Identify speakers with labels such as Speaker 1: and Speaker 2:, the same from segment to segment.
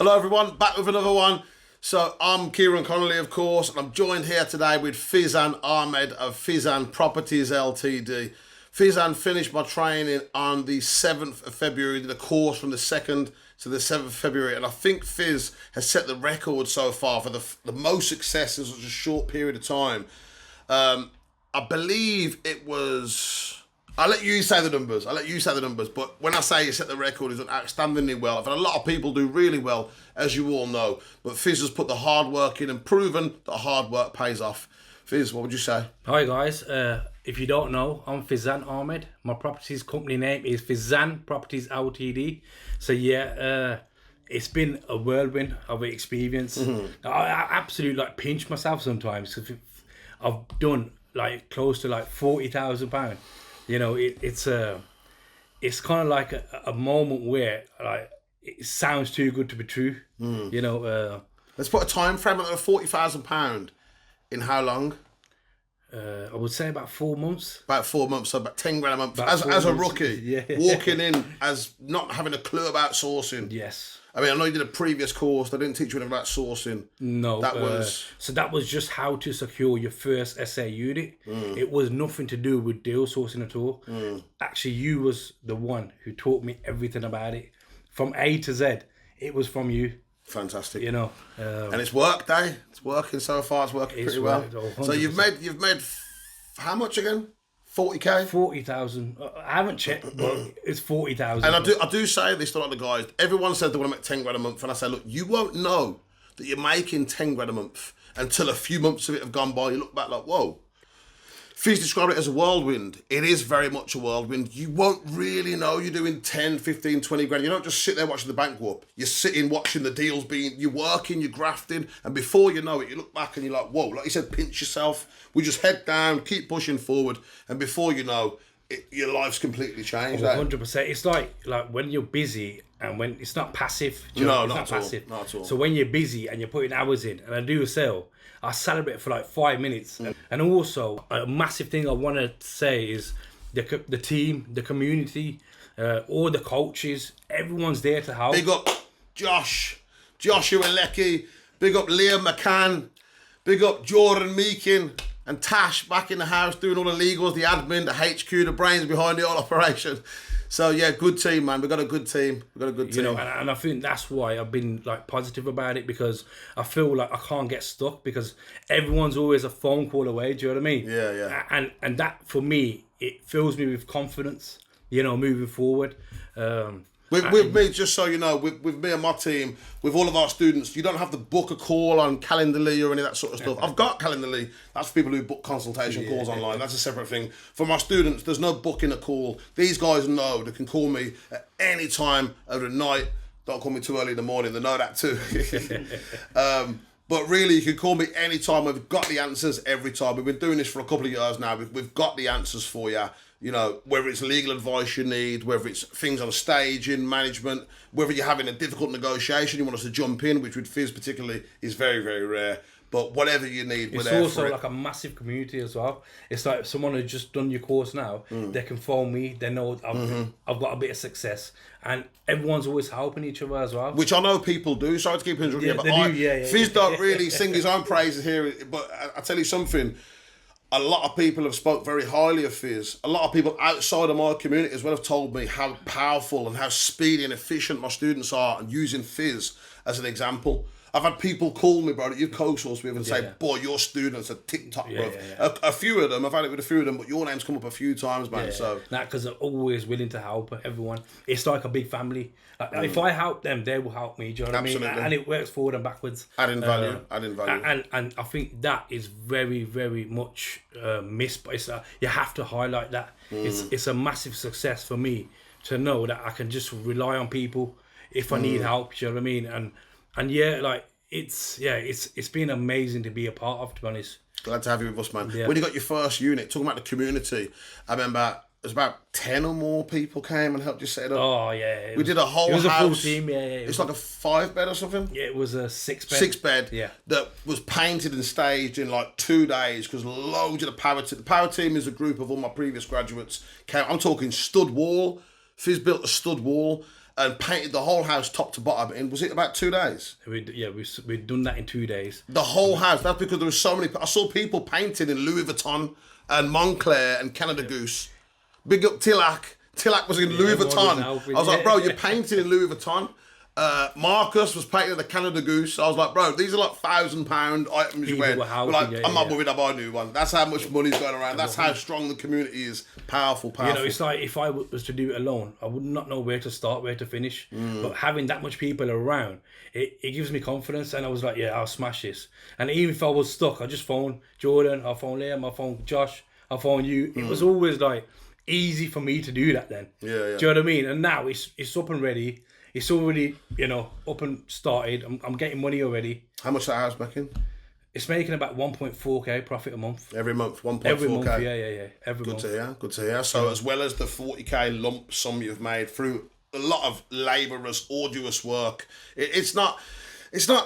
Speaker 1: Hello everyone, back with another one. So I'm Kieran Connolly, of course, and I'm joined here today with Fizan Ahmed of Fizan Properties Ltd. Fizan finished my training on the 7th of February, did a course from the 2nd to the 7th of February, and I think Fiz has set the record so far for the most success in such a short period of time. I believe it was... I'll let you say the numbers. But when I say you set the record, it's done outstandingly well. I've had a lot of people do really well, as you all know. But Fiz has put the hard work in and proven that hard work pays off. Fiz, what would you say?
Speaker 2: Hi guys, if you don't know, I'm Fizan Ahmed. My properties company name is Fizan Properties Ltd. So it's been a whirlwind of an experience. I absolutely pinch myself sometimes. I've done close to £40,000. You know, it's kind of like a moment where it sounds too good to be true. You know,
Speaker 1: let's put a time frame on £40,000. In how long?
Speaker 2: I would say about 4 months.
Speaker 1: About 4 months, so about 10 grand a month. As a rookie, walking in as not having a clue about sourcing.
Speaker 2: Yes.
Speaker 1: I mean, I know you did a previous course. They didn't teach you anything about sourcing.
Speaker 2: No.
Speaker 1: That
Speaker 2: was just how to secure your first SA unit. It was nothing to do with deal sourcing at all. Actually, you was the one who taught me everything about it. From A to Z, it was from you.
Speaker 1: Fantastic.
Speaker 2: You know.
Speaker 1: And it's worked, eh? It's working so far. It's working pretty well. So you've made how much again? 40k?
Speaker 2: 40,000. I haven't checked, but it's 40,000.
Speaker 1: And I do say this to a lot of the guys. Everyone says they want to make 10 grand a month, and I say, look, you won't know that you're making 10 grand a month until a few months of it have gone by. You look back like, whoa. Fiz described it as a whirlwind. It is very much a whirlwind. You won't really know you're doing 10, 15, 20 grand. You don't just sit there watching the bank go up. You're sitting watching the deals you're working, you're grafting, and before you know it, you look back and you're like, whoa, like you said, pinch yourself. We just head down, keep pushing forward, and before you know, your life's completely changed.
Speaker 2: 100%. It's like when you're busy and when it's not passive.
Speaker 1: No, not at all.
Speaker 2: So when you're busy and you're putting hours in, and I do a sale, I celebrate for 5 minutes. And also, a massive thing I want to say is the team, the community, all the coaches, everyone's there to help.
Speaker 1: Big up Joshua Leckie, big up Liam McCann, big up Jordan Meakin, and Tash back in the house doing all the legals, the admin, the HQ, the brains behind the whole operation. So yeah, good team, man. We've got a good team.
Speaker 2: You know, and I think that's why I've been positive about it, because I feel like I can't get stuck because everyone's always a phone call away. Do you know what I mean?
Speaker 1: Yeah.
Speaker 2: And that for me, it fills me with confidence. You know, moving forward.
Speaker 1: With me, just so you know, with me and my team, with all of our students, you don't have to book a call on Calendly or any of that sort of stuff. I've got Calendly. That's for people who book consultation calls online. That's a separate thing. For my students, there's no booking a call. These guys know they can call me at any time of the night. Don't call me too early in the morning. They know that too. But really, you can call me anytime. We've got the answers every time. We've been doing this for a couple of years now. We've got the answers for you. You know, whether it's legal advice you need, whether it's things on stage in management, whether you're having a difficult negotiation, you want us to jump in, which with Fiz particularly is very, very rare. But whatever you need, we're there for it. It's
Speaker 2: also like a massive community as well. It's like if someone has just done your course now, they can phone me, they know I've got a bit of success. And everyone's always helping each other as well.
Speaker 1: Which I know people do. Sorry to keep interrupting you, but Fiz don't really sing his own praises here. But I tell you something, a lot of people have spoke very highly of Fiz. A lot of people outside of my community as well have told me how powerful and how speedy and efficient my students are, and using Fiz as an example. I've had people call me, bro, that you've co-sourced with and say, boy, your students are TikTok, bro. A few of them, I've had it with a few of them, but your name's come up a few times, man. So
Speaker 2: because they're always willing to help everyone. It's like a big family. If I help them, they will help me. Do you know what I mean? And it works forward and backwards.
Speaker 1: Adding value.
Speaker 2: And I think that is very, very much missed. But you have to highlight that. It's a massive success for me to know that I can just rely on people if I need help. Do you know what I mean? And it's been amazing to be a part of, to be honest.
Speaker 1: Glad to have you with us, man. Yeah. When you got your first unit, talking about the community, I remember there's about 10 or more people came and helped you set it up.
Speaker 2: Oh, yeah.
Speaker 1: We did a whole house.
Speaker 2: It was a full team, yeah.
Speaker 1: It's like a 5-bed or something?
Speaker 2: Yeah, it was a 6-bed.
Speaker 1: 6-bed,
Speaker 2: yeah.
Speaker 1: That was painted and staged in 2 days because loads of the power team. The power team is a group of all my previous graduates. I'm talking stud wall. Fiz built a stud wall. and painted the whole house top to bottom in, was it about 2 days?
Speaker 2: We'd done that in 2 days.
Speaker 1: The whole house. That's because there were so many. I saw people painting in Louis Vuitton and Moncler and Canada Goose. Big up Tillac. Tillac was in Louis Vuitton. I was like, bro, you're painting in Louis Vuitton. Marcus was painting the Canada Goose. I was like, bro, these are like £1,000 items you wear. I'm not worried about a new one. That's how much money's going around. That's how strong the community is. Powerful.
Speaker 2: You know, it's like if I was to do it alone, I would not know where to start, where to finish. But having that much people around, it gives me confidence. And I was like, yeah, I'll smash this. And even if I was stuck, I just phone Jordan, I'll phone Liam, I'll phone Josh, I'll phone you. It was always like easy for me to do that then.
Speaker 1: Yeah.
Speaker 2: Do you know what I mean? And now it's up and ready. It's already, up and started. I'm getting money already.
Speaker 1: How much that house making?
Speaker 2: It's making about 1.4k profit a month.
Speaker 1: Every month, 1.4k?
Speaker 2: Every month, yeah. Every month.
Speaker 1: Good to hear. So as well as the 40k lump sum you've made through a lot of laborious, arduous work, it's not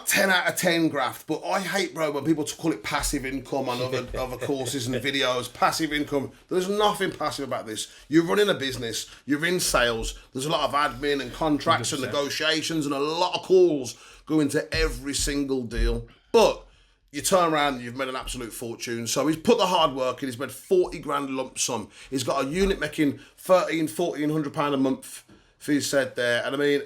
Speaker 1: 10 out of 10 graft, but I hate, bro, when people call it passive income on other courses and videos. Passive income. There's nothing passive about this. You're running a business. You're in sales. There's a lot of admin and contracts 100%. And negotiations and a lot of calls go into every single deal. But you turn around and you've made an absolute fortune. So he's put the hard work in. He's made 40 grand lump sum. He's got a unit making £1,400 a month, Fiz said there. And I mean,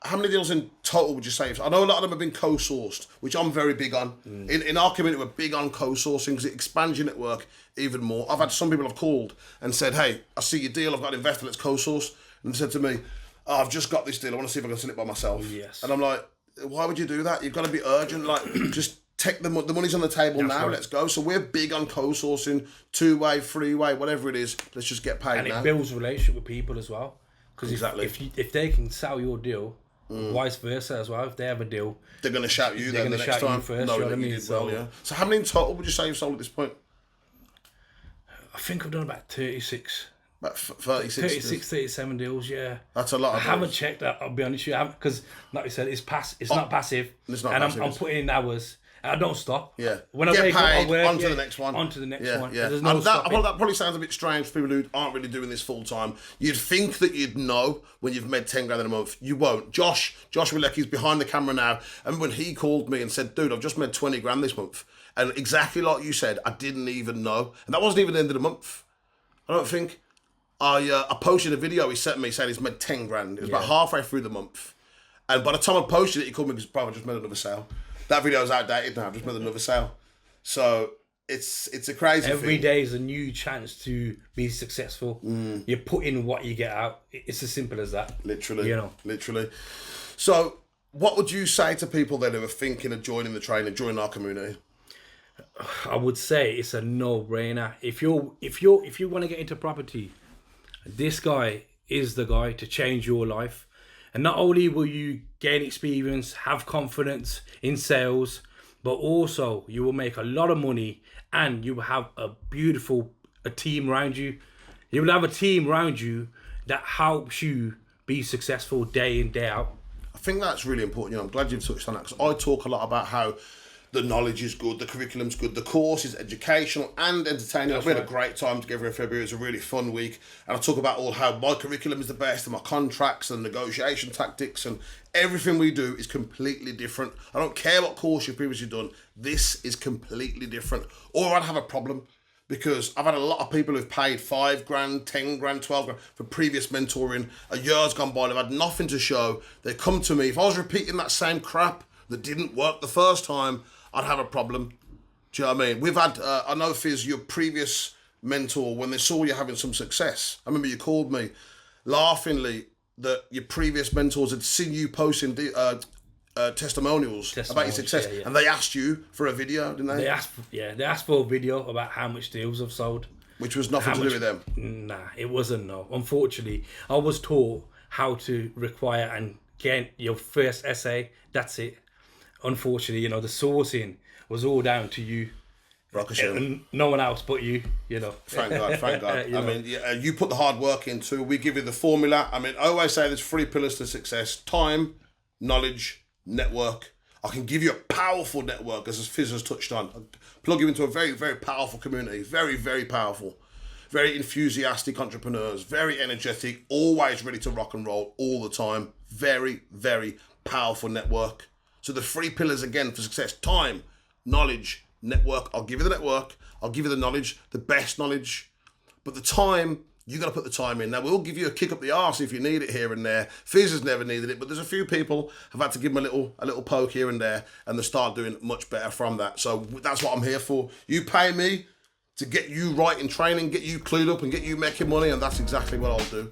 Speaker 1: how many deals in total would you say? I know a lot of them have been co-sourced, which I'm very big on. In our community, we're big on co-sourcing because it expands your network even more. I've had some people have called and said, hey, I see your deal, I've got an investor, let's co-source. And they said to me, oh, I've just got this deal, I want to see if I can sell it by myself.
Speaker 2: Yes.
Speaker 1: And I'm like, why would you do that? You've got to be urgent. Like, just take the money's on the table. That's now, right. Let's go. So we're big on co-sourcing, 2-way, 3-way, whatever it is. Let's just get paid
Speaker 2: and
Speaker 1: now.
Speaker 2: And it builds a relationship with people as well. Because if they can sell your deal, vice versa as well. If they have a deal,
Speaker 1: they're going to shout you. They're going to shout you first. You know what I mean? So how many in total would you say you've sold at this point?
Speaker 2: I think I've done about 36.
Speaker 1: About 36,
Speaker 2: 37 deals. Yeah,
Speaker 1: that's a lot.
Speaker 2: I haven't checked that. I'll be honest with you, because like you said, it's not passive.
Speaker 1: It's not
Speaker 2: and
Speaker 1: passive.
Speaker 2: I'm putting in hours. I don't stop.
Speaker 1: Yeah.
Speaker 2: When I wake up, I work.
Speaker 1: On to the next one.
Speaker 2: On to the next one.
Speaker 1: Yeah.
Speaker 2: There's no
Speaker 1: that probably sounds a bit strange for people who aren't really doing this full time. You'd think that you'd know when you've made 10 grand in a month. You won't. Josh Willecki's behind the camera now. And when he called me and said, dude, I've just made 20 grand this month. And exactly like you said, I didn't even know. And that wasn't even the end of the month. I don't think. I posted a video he sent me saying he's made 10 grand. It was about halfway through the month. And by the time I posted it, he called me and goes, bro, I just made another sale. That video's outdated now. I've just made another sale. So it's a crazy thing.
Speaker 2: Every day is a new chance to be successful. You put in what you get out. It's as simple as that.
Speaker 1: Literally. Literally. So what would you say to people then who are thinking of joining the training, joining our community?
Speaker 2: I would say it's a no-brainer. If you want to get into property, this guy is the guy to change your life. And not only will you gain experience, have confidence in sales, but also you will make a lot of money and you will have a team around you. You will have a team around you that helps you be successful day in, day out.
Speaker 1: I think that's really important. I'm glad you've touched on that because I talk a lot about how the knowledge is good, the curriculum's good, the course is educational and entertaining. We had a great time together in February. It was a really fun week. And I talk about how my curriculum is the best and my contracts and negotiation tactics and everything we do is completely different. I don't care what course you've previously done. This is completely different. Or I'd have a problem because I've had a lot of people who've paid 5 grand, 10 grand, 12 grand for previous mentoring. A year's gone by, they've had nothing to show. They come to me. If I was repeating that same crap that didn't work the first time, I'd have a problem. Do you know what I mean? We've had, I know Fiz, your previous mentor, when they saw you having some success, I remember you called me laughingly that your previous mentors had seen you posting testimonials about your success, and they asked you for a video, didn't they?
Speaker 2: They asked for a video about how much deals I've sold.
Speaker 1: Which was nothing to do with them?
Speaker 2: Nah, it wasn't, no. Unfortunately, I was taught how to require and get your first essay, that's it. Unfortunately, the sourcing was all down to you. And no one else but you,
Speaker 1: Thank God. I mean, you put the hard work into. We give you the formula. I mean, I always say there's 3 pillars to success: time, knowledge, network. I can give you a powerful network, as Fiz has touched on. I'll plug you into a very, very powerful community. Very, very powerful. very enthusiastic entrepreneurs, very energetic, always ready to rock and roll all the time. Very, very powerful network. So the 3 pillars again for success: time, knowledge, network. I'll give you the network, I'll give you the knowledge, the best knowledge. But the time, you got to put the time in. Now, we'll give you a kick up the arse if you need it here and there. Fiz has never needed it, but there's a few people have had to give them a little poke here and there, and they start doing much better from that. So that's what I'm here for. You pay me to get you right in training, get you clued up, and get you making money, and that's exactly what I'll do.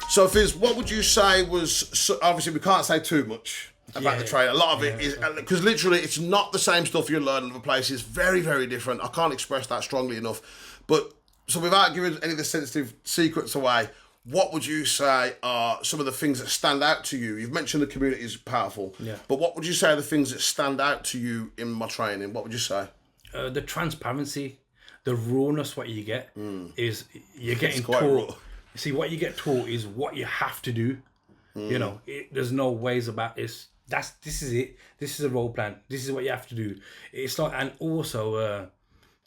Speaker 1: So, Fiz, what would you say was, obviously we can't say too much about the training. A lot of it is, because literally it's not the same stuff you learn in other places. Very, very different. I can't express that strongly enough. But, so without giving any of the sensitive secrets away, what would you say are some of the things that stand out to you? You've mentioned the community is powerful, but what would you say are the things that stand out to you in my training? What would you say?
Speaker 2: The transparency, the rawness, what you get is you're getting
Speaker 1: quite
Speaker 2: taught.
Speaker 1: raw.
Speaker 2: See, what you get taught is what you have to do. You know, there's no ways about this. This is it. This is a role plan. This is what you have to do. It's like, and also,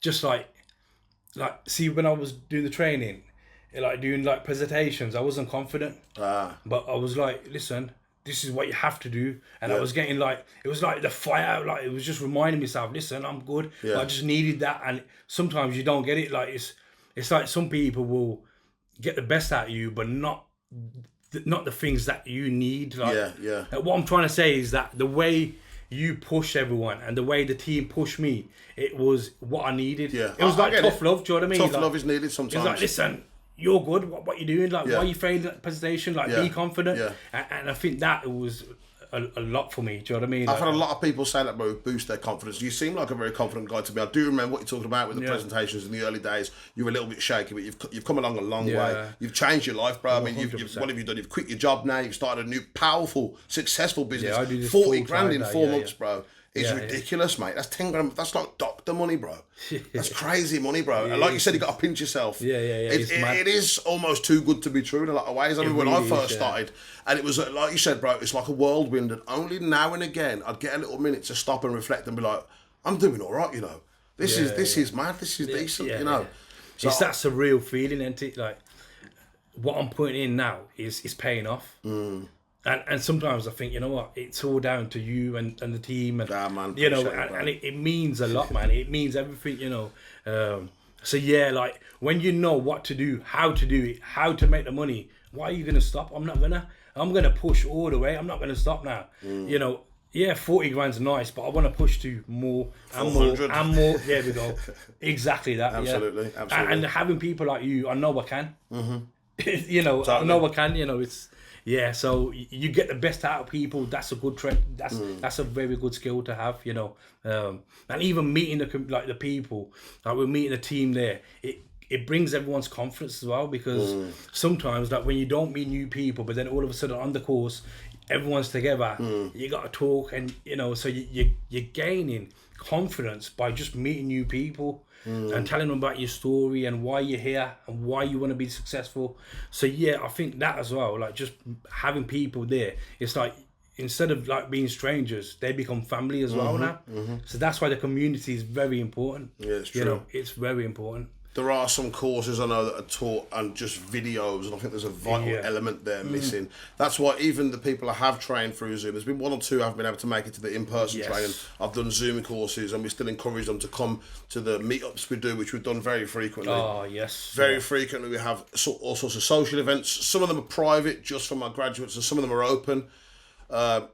Speaker 2: just like, see, when I was doing the training, like doing like presentations, I wasn't confident. But I was like, listen, this is what you have to do. And I was getting like, it was like the fire, like it was just reminding myself, listen, I'm good. I just needed that. And sometimes you don't get it. Like it's like some people will get the best out of you, but not the things that you need. Like, what I'm trying to say is that the way you push everyone and the way the team pushed me, it was what I needed. It was like tough love. Do you know what I mean?
Speaker 1: Tough love is needed sometimes.
Speaker 2: It's like, listen, you're good. What you're doing? Like, why are you failing that presentation? Like, be confident. And I think that was a lot for me. Do you know what I mean?
Speaker 1: I've had a lot of people say that, bro, boost their confidence. You seem like a very confident guy to me. I do remember what you're talking about with the presentations in the early days. You were a little bit shaky, but you've come along a long way. You've changed your life, bro. I mean, what have you done? You've quit your job now. You've started a new, powerful, successful business.
Speaker 2: I do this
Speaker 1: 40 grand in 4 months, bro. It's
Speaker 2: Yeah,
Speaker 1: ridiculous, mate. That's 10 grand. That's like doctor money, bro. That's crazy money, bro. And like you said, you got to pinch yourself. It is almost too good to be true in a lot of ways. I mean, when I first started, and it was like you said, bro, it's like a whirlwind. And only now and again, I'd get a little minute to stop and reflect and be like, I'm doing all right, you know. This is mad. This is decent, you know. So
Speaker 2: it's that surreal feeling, isn't it? Like, what I'm putting in now is paying off. And sometimes I think, you know what, it's all down to you and the team, and
Speaker 1: man,
Speaker 2: you know, and it means a lot, man. It means everything, you know. So yeah, like when you know what to do, how to do it, how to make the money, why are you gonna stop? I'm gonna push all the way. I'm not gonna stop now. You know, 40 grand's nice, but I want to push to more and more and more. There we go. Exactly that.
Speaker 1: Absolutely.
Speaker 2: And having people like you, I know I can. You know, I know I can. You know, it's. Yeah, so you get the best out of people. That's a good trend. That's a very good skill to have, you know. And even meeting the people, like we're meeting a team there, it brings everyone's confidence as well, because sometimes like when you don't meet new people, but then all of a sudden on the course, everyone's together. You got to talk, and you know, so you're gaining confidence by just meeting new people. And telling them about your story and why you're here and why you want to be successful. So yeah, I think that as well, like just having people there, it's like instead of like being strangers, they become family as well now. So that's why the community is very important.
Speaker 1: Yeah, it's true.
Speaker 2: You know, it's very important.
Speaker 1: There are some courses I know that are taught and just videos, and I think there's a vital element there missing. That's why even the people I have trained through Zoom, there's been 1 or 2 I've been able to make it to the in-person training. I've done Zoom courses, and we still encourage them to come to the meetups we do, which we've done very frequently.
Speaker 2: Oh, yes.
Speaker 1: Very frequently we have all sorts of social events. Some of them are private, just for my graduates, and some of them are open. The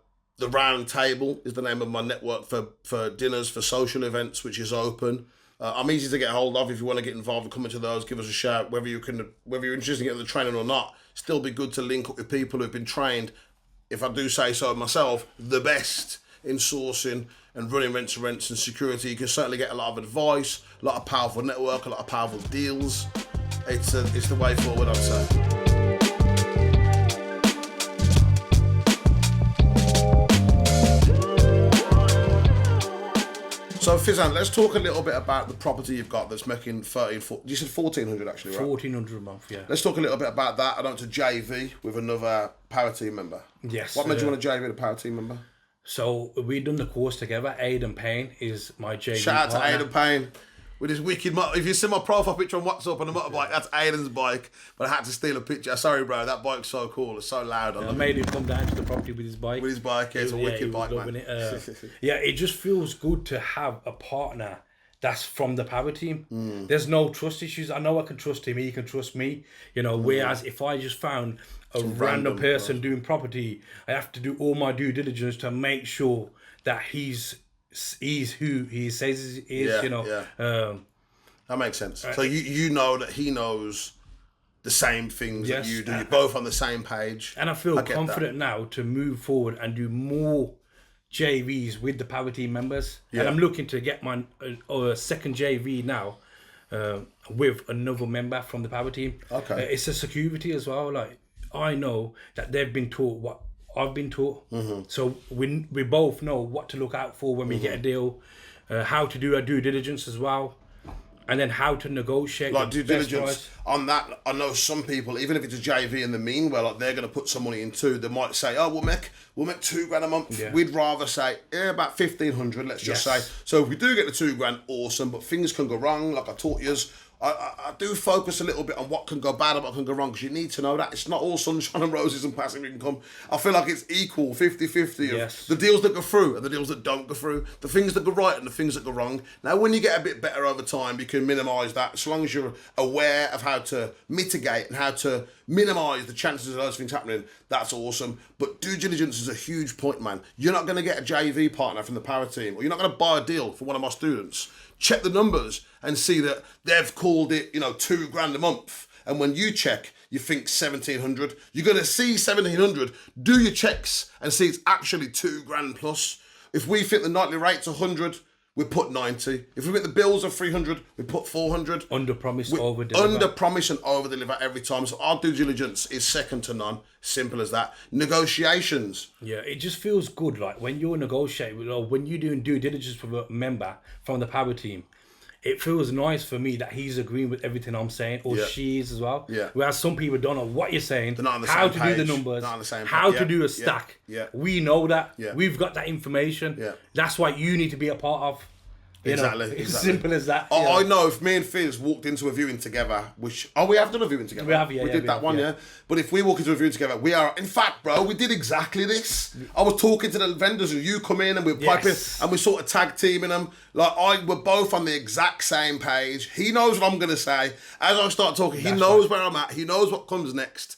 Speaker 1: Round Table is the name of my network for dinners, for social events, which is open. I'm easy to get hold of. If you want to get involved and come into those, give us a shout. Whether you're interested in getting the training or not, still be good to link up with people who've been trained, if I do say so myself, the best in sourcing and running rent-to-rents and security. You can certainly get a lot of advice, a lot of powerful network, a lot of powerful deals. It's the way forward, I'd say. So Fizan, let's talk a little bit about the property you've got that's making 1,300. You said 1,400 actually, right?
Speaker 2: 1,400 a month, yeah.
Speaker 1: Let's talk a little bit about that. I went to JV with another power team member.
Speaker 2: Yes.
Speaker 1: What made you want to JV with a power team member?
Speaker 2: So we done the course together. Aidan Payne is my JV
Speaker 1: Shout out
Speaker 2: partner.
Speaker 1: to Aidan Payne with his wicked if you see my profile picture on WhatsApp on the motorbike, that's Aidan's bike. But I had to steal a picture. Sorry, bro, that bike's so cool. It's so loud.
Speaker 2: I made him come down to the property with his bike.
Speaker 1: With his bike, yeah, it's a wicked bike, man.
Speaker 2: Yeah, it just feels good to have a partner that's from the power team. There's no trust issues. I know I can trust him, he can trust me. You know, whereas if I just found a random person doing property, I have to do all my due diligence to make sure that he's who he says he is.
Speaker 1: That makes sense. So you know that he knows the same things that you do. You're both on the same page.
Speaker 2: And I feel confident now to move forward and do more JVs with the power team members. And I'm looking to get my second JV now with another member from the power team.
Speaker 1: Okay.
Speaker 2: It's a security as well. Like, I know that they've been taught what I've been taught. So we both know what to look out for when we get a deal, how to do our due diligence as well, and then how to negotiate.
Speaker 1: Like due diligence on that, I know some people, even if it's a JV in the meanwhile, like they're going to put some money in too. They might say, "Oh, we'll make $2,000 a month." Yeah. We'd rather say, about 1,500. Let's just say. So if we do get the $2,000, awesome. But things can go wrong. Like I taught you. I do focus a little bit on what can go bad and what can go wrong, because you need to know that it's not all sunshine and roses and passive income. I feel like it's equal, 50-50 of the deals that go through and the deals that don't go through, the things that go right and the things that go wrong. Now, when you get a bit better over time, you can minimise that, as long as you're aware of how to mitigate and how to minimise the chances of those things happening. That's awesome. But due diligence is a huge point, man. You're not going to get a JV partner from the power team, or you're not going to buy a deal for one of my students. Check the numbers and see that they've called it, $2,000 a month. And when you check, you think 1,700. You're going to see 1,700. Do your checks and see it's actually $2,000 plus. If we think the nightly rate's 100, we put 90. If we think the bills are 300, we put 400.
Speaker 2: Under promise, over deliver.
Speaker 1: Under promise and over deliver every time. So our due diligence is second to none. Simple as that. Negotiations.
Speaker 2: Yeah, it just feels good. Like when you're negotiating or when you're doing due diligence with a member from the power team, it feels nice for me that he's agreeing with everything I'm saying, or she is as well.
Speaker 1: Yeah.
Speaker 2: Whereas some people don't know what you're saying,
Speaker 1: they're not on the
Speaker 2: how
Speaker 1: same
Speaker 2: to
Speaker 1: page.
Speaker 2: do the numbers,
Speaker 1: Not on the same
Speaker 2: how
Speaker 1: page.
Speaker 2: to do a stack.
Speaker 1: Yeah.
Speaker 2: We know that.
Speaker 1: Yeah.
Speaker 2: We've got that information.
Speaker 1: Yeah.
Speaker 2: That's why you need to be a part of.
Speaker 1: Exactly.
Speaker 2: It's simple as that.
Speaker 1: I know if me and Fiz walked into a viewing together, we have done a viewing together.
Speaker 2: We have, yeah.
Speaker 1: We did that one, yeah. But if we walk into a viewing together, we are, in fact, bro, we did exactly this. I was talking to the vendors and you come in and we're piping and we're sort of tag teaming them. Like, we're both on the exact same page. He knows what I'm going to say. As I start talking, he knows where I'm at. He knows what comes next.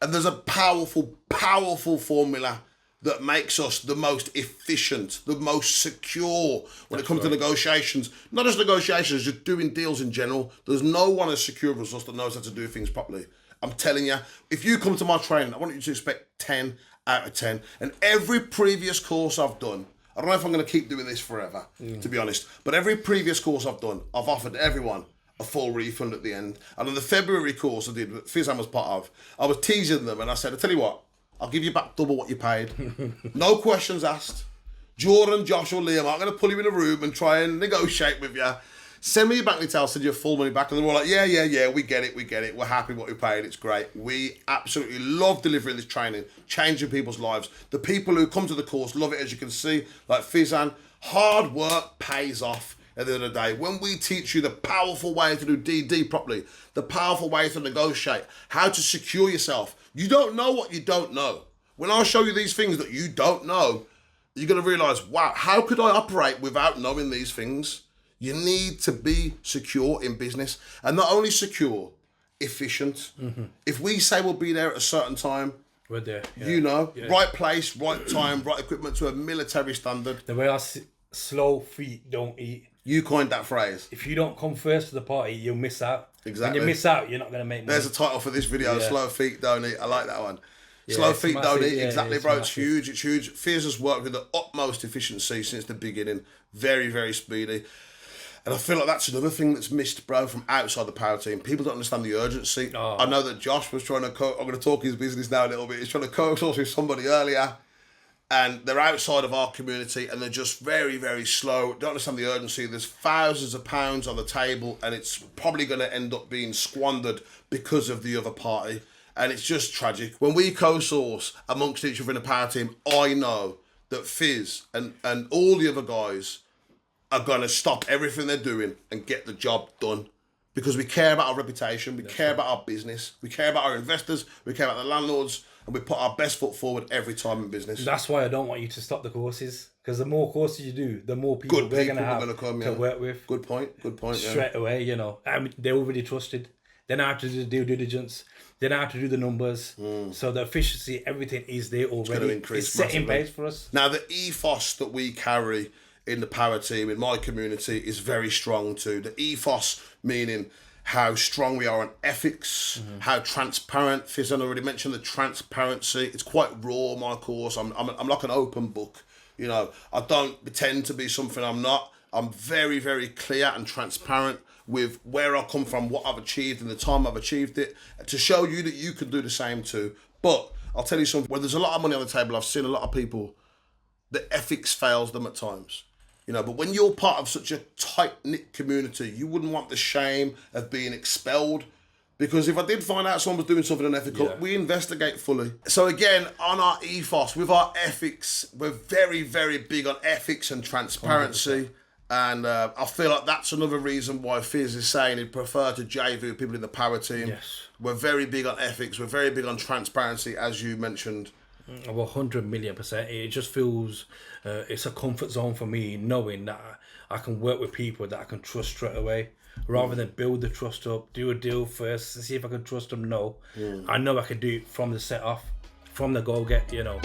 Speaker 1: And there's a powerful, powerful formula that makes us the most efficient, the most secure when it comes to negotiations. Not just negotiations, just doing deals in general. There's no one as secure as us that knows how to do things properly. I'm telling you, if you come to my training, I want you to expect 10 out of 10. And every previous course I've done, I don't know if I'm going to keep doing this forever, to be honest, but every previous course I've done, I've offered everyone a full refund at the end. And on the February course I did, that Fizan was part of, I was teasing them and I said, I tell you what, I'll give you back double what you paid. No questions asked. Jordan, Josh or Liam aren't going to pull you in a room and try and negotiate with you. Send me your bank details, send you full money back. And they're all like, yeah, we get it. We're happy what we paid. It's great. We absolutely love delivering this training, changing people's lives. The people who come to the course love it, as you can see. Like Fizan, hard work pays off at the end of the day. When we teach you the powerful way to do DD properly, the powerful way to negotiate, how to secure yourself, you don't know what you don't know. When I show you these things that you don't know, you're going to realise, wow, how could I operate without knowing these things? You need to be secure in business. And not only secure, efficient. If we say we'll be there at a certain time,
Speaker 2: we're there. Yeah.
Speaker 1: You know, right place, right time, right equipment to a military standard.
Speaker 2: The way I slow feet don't eat.
Speaker 1: You coined that phrase.
Speaker 2: If you don't come first to the party, you'll miss out.
Speaker 1: Exactly.
Speaker 2: When you miss out, you're not going to make money.
Speaker 1: There's a title for this video, Slow Feet Don't Eat. I like that one. Slow Feet Don't Eat, exactly, bro. It's huge, it's huge. Fiz has worked with the utmost efficiency since the beginning. Very, very speedy. And I feel like that's another thing that's missed, bro, from outside the power team. People don't understand the urgency. Oh. I know that Josh was trying to I'm going to talk his business now a little bit. He's trying to co-source with somebody earlier. And they're outside of our community and they're just very, very slow. Don't understand the urgency. There's thousands of pounds on the table and it's probably going to end up being squandered because of the other party. And it's just tragic. When we co-source amongst each other in a power team, I know that Fiz and all the other guys are going to stop everything they're doing and get the job done. Because we care about our reputation, we care about our business, we care about our investors, we care about the landlords, and we put our best foot forward every time in business.
Speaker 2: That's why I don't want you to stop the courses. Because the more courses you do, the more people we're going to have to work with.
Speaker 1: Good point.
Speaker 2: Straight away, you know. I mean, they're already trusted. They know how to do the due diligence. They know how to do the numbers. So the efficiency, everything is there already. It's set in place for us.
Speaker 1: Now, the ethos that we carry in the power team, in my community, is very strong too. The ethos meaning how strong we are on ethics, how transparent. Fizan already mentioned the transparency. It's quite raw, my course. I'm like an open book. You know, I don't pretend to be something I'm not. I'm very, very clear and transparent with where I come from, what I've achieved and the time I've achieved it, to show you that you can do the same too. But I'll tell you something, when there's a lot of money on the table, I've seen a lot of people, the ethics fails them at times. You know, but when you're part of such a tight-knit community, you wouldn't want the shame of being expelled. Because if I did find out someone was doing something unethical, we investigate fully. So again, on our ethos, with our ethics, we're very, very big on ethics and transparency. 100%. And I feel like that's another reason why Fiz is saying he'd prefer to JV with people in the power team.
Speaker 2: Yes.
Speaker 1: We're very big on ethics. We're very big on transparency, as you mentioned.
Speaker 2: 100,000,000%. It just feels it's a comfort zone for me, knowing that I can work with people that I can trust straight away, rather than build the trust up, do a deal first, and see if I can trust them. No, I know I can do it from the set off, from the go get. You know.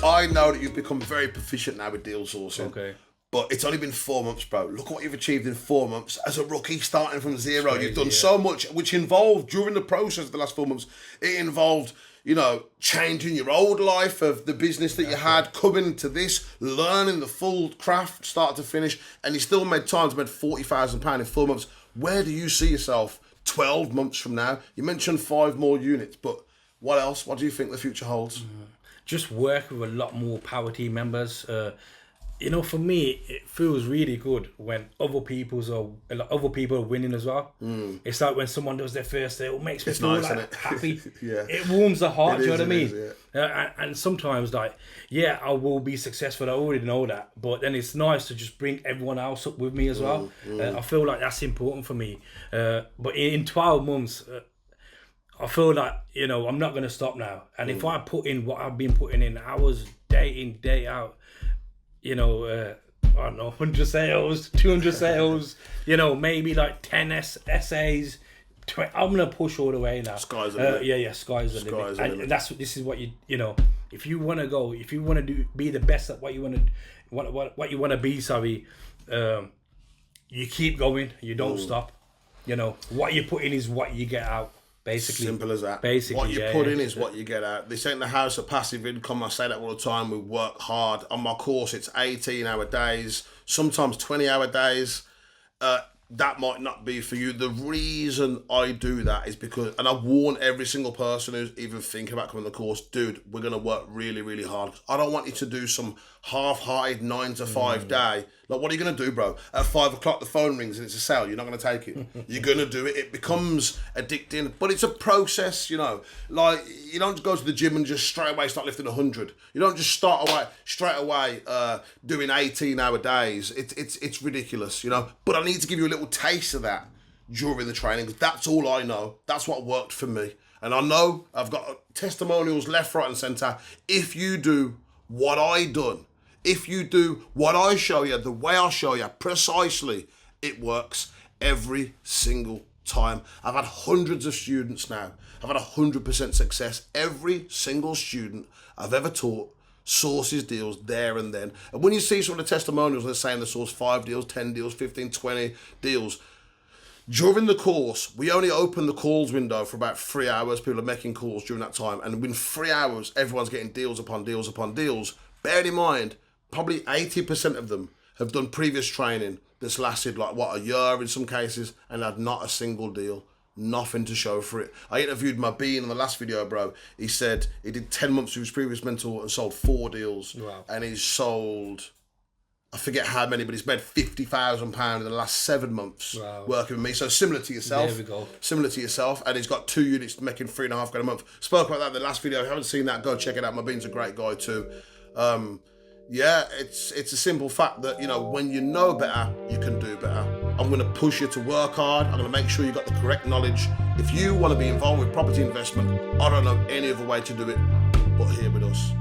Speaker 1: I know that you've become very proficient now with deal sourcing.
Speaker 2: Okay.
Speaker 1: But it's only been 4 months, bro. Look what you've achieved in 4 months as a rookie, starting from zero.
Speaker 2: Crazy,
Speaker 1: you've done so much, which involved, during the process of the last 4 months, it involved, you know, changing your old life of the business that you had, coming to this, learning the full craft, start to finish, and you still made time to make £40,000 in 4 months. Where do you see yourself 12 months from now? You mentioned 5 more units, but what else? What do you think the future holds?
Speaker 2: Just work with a lot more power team members. You know, for me, it feels really good when other people are winning as well. It's like when someone does their first deal, it makes me feel
Speaker 1: nice,
Speaker 2: like happy.
Speaker 1: Yeah.
Speaker 2: It warms the heart. Do you know what I mean?
Speaker 1: Is,
Speaker 2: And sometimes, like, yeah, I will be successful. I already know that, but then it's nice to just bring everyone else up with me as well. I feel like that's important for me. But in 12 months. I feel like, you know, I'm not going to stop now. And if I put in what I've been putting in hours, day in, day out, you know, I don't know, 100 sales, 200 sales, you know, maybe like 10 essays. I'm going to push all the way now.
Speaker 1: Sky's the limit.
Speaker 2: Yeah, sky's the limit. And this is what you know, if you want to go, if you want to be the best at what you want to be, you keep going, you don't stop. You know, what you put in is what you get out. Basically,
Speaker 1: simple as that.
Speaker 2: Basically,
Speaker 1: what you put in is what you get out. This ain't the house of passive income. I say that all the time. We work hard. On my course, it's 18-hour days, sometimes 20-hour days. That might not be for you. The reason I do that is because, and I warn every single person who's even thinking about coming to the course, dude, we're going to work really, really hard. I don't want you to do some half-hearted 9 to 5 day. Like, what are you going to do, bro? At 5 o'clock, the phone rings and it's a sale. You're not going to take it. You're going to do it. It becomes addicting, but it's a process, you know. Like, you don't go to the gym and just straight away start lifting 100. You don't just straight away doing 18-hour days. It's ridiculous, you know. But I need to give you a little taste of that during the training, because that's all I know. That's what worked for me. And I know I've got testimonials left, right and centre. If you do what I done, if you do what I show you, the way I show you, precisely, it works every single time. I've had hundreds of students now. I've had 100% success. Every single student I've ever taught sources deals there and then. And when you see some of the testimonials, they're saying they source 5 deals, 10 deals, 15, 20 deals. During the course, we only open the calls window for about 3 hours. People are making calls during that time. And within 3 hours, everyone's getting deals upon deals upon deals. Bear in mind, probably 80% of them have done previous training that's lasted like, a year in some cases, and had not a single deal. Nothing to show for it. I interviewed my Bean in the last video, bro. He said he did 10 months with his previous mentor and sold 4 deals.
Speaker 2: Wow.
Speaker 1: And he's sold I forget how many, but he's made £50,000 in the last 7 months working with me. So similar to yourself.
Speaker 2: There we go.
Speaker 1: Similar to yourself. And he's got 2 units making £3,500 a month. Spoke about that in the last video. If you haven't seen that, go check it out. Mobeen's a great guy too. Yeah, it's a simple fact that, you know, when you know better, you can do better. I'm going to push you to work hard. I'm going to make sure you got the correct knowledge. If you want to be involved with property investment, I don't know any other way to do it but here with us.